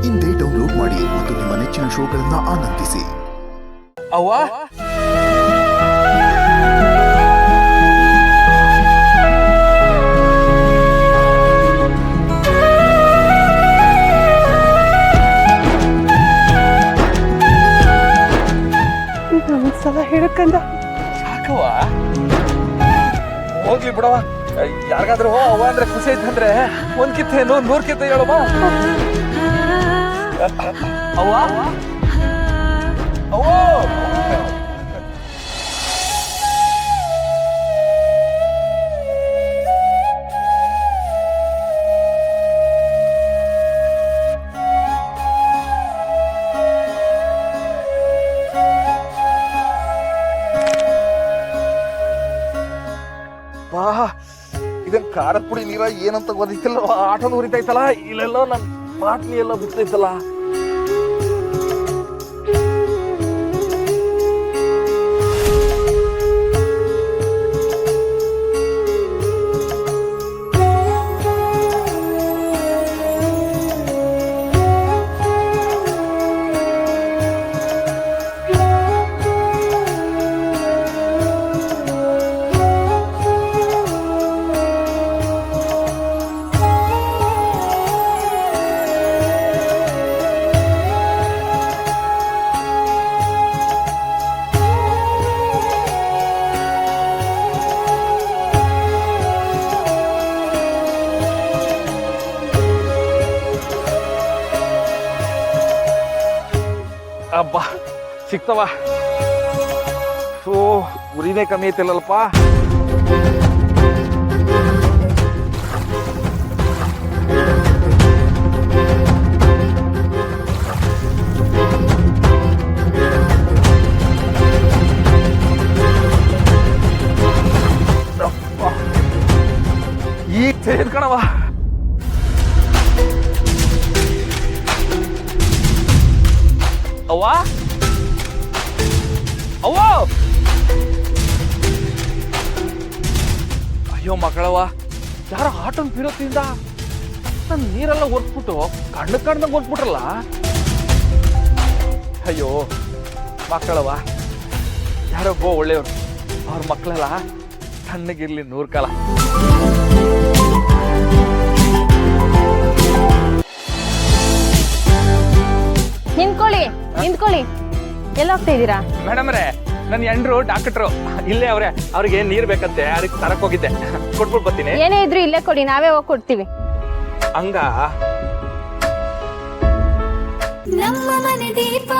ಇಂದೇ ಡೌನ್ಲೋಡ್ ಮಾಡಿ ಮತ್ತು ನಿಮ್ಮ ನೆಚ್ಚಿನ ಶೋಗಳನ್ನ ಆನಂದಿಸಿ. ಅವ್ವ ಸಲ ಹೇಳಕ್ಕಂದ ಯಾಕವ್ವ ಹೋಗ್ಲಿ ಬಿಡವ. ಯಾರಿಗಾದ್ರೂ ಅವ್ವ ಅಂದ್ರೆ ಖುಷಿ ಐತಂದ್ರೆ ಒಂದ್ ಕಿತ್ತೆ 100 ಕಿತ್ತೆ ಹೇಳಮ್ಮ. ಅವ್ವ ಅವ್ವ ಇದನ್ ಖಾರದ ಪುಡಿ ನೀರ ಏನಂತ ಗೊತ್ತಿಲ್ಲ. ಆಟೋದ ಉರಿತೈತಲ್ಲ, ಇಲ್ಲೆಲ್ಲ ನನ್ ಬಾಟ್ಲಿ ಎಲ್ಲ ಬಿಡ್ತೈತಲ್ಲ. ಅಬ್ಬಾ ಸಿಕ್ತವ. ಸೋ ಉರಿನೇ ಕಮ್ಮಿ ಐತಿಲ್ಲಲ್ಪ. ಈಗ ಸೇದ್ ಕಣವ. ಅವ್ವ ಅವ್ವ ಅಯ್ಯೋ ಮಕ್ಕಳವ್ವ, ಯಾರೋ ಆಟೋನ್ ಬೀರೋದ್ರಿಂದ ನನ್ನ ನೀರೆಲ್ಲ ಒರ್ಸ್ಬಿಟ್ಟು ಕಣ್ಣಂಗೆ ಒರ್ಸ್ಬಿಟ್ರಲ್ಲ. ಅಯ್ಯೋ ಮಕ್ಕಳವ್ವ, ಯಾರೋ ಒಳ್ಳೆಯವ್ರು, ಅವ್ರ ಮಕ್ಕಳೆಲ್ಲ ತಣ್ಣಗಿರ್ಲಿ 100 ಕಾಲ. ನಿಂತ್ಕೊಳ್ಳಿ ಎಲ್ಲ ಹೋಗ್ತಾ ಇದ್ದೀರಾ? ಮೇಡಮ್ರೆ, ನನ್ನ ಎಂಡ್ರು ಡಾಕ್ಟ್ರು ಇಲ್ಲೇ ಅವ್ರೆ, ಅವ್ರಿಗೆ ನೀರ್ ಬೇಕಂತೆ, ಅದಕ್ಕೆ ತರಕ್ ಹೋಗಿದ್ದೆ. ಕೊಟ್ಬಿಟ್ಟು ಬರ್ತೀನಿ. ಏನೇ ಇದ್ರು ಇಲ್ಲೇ ಕೊಡಿ, ನಾವೇ ಹೋಗಿ ಕೊಡ್ತೀವಿ. ಹಂಗ ನಮ್ಮ ಮನೆ ದೀಪ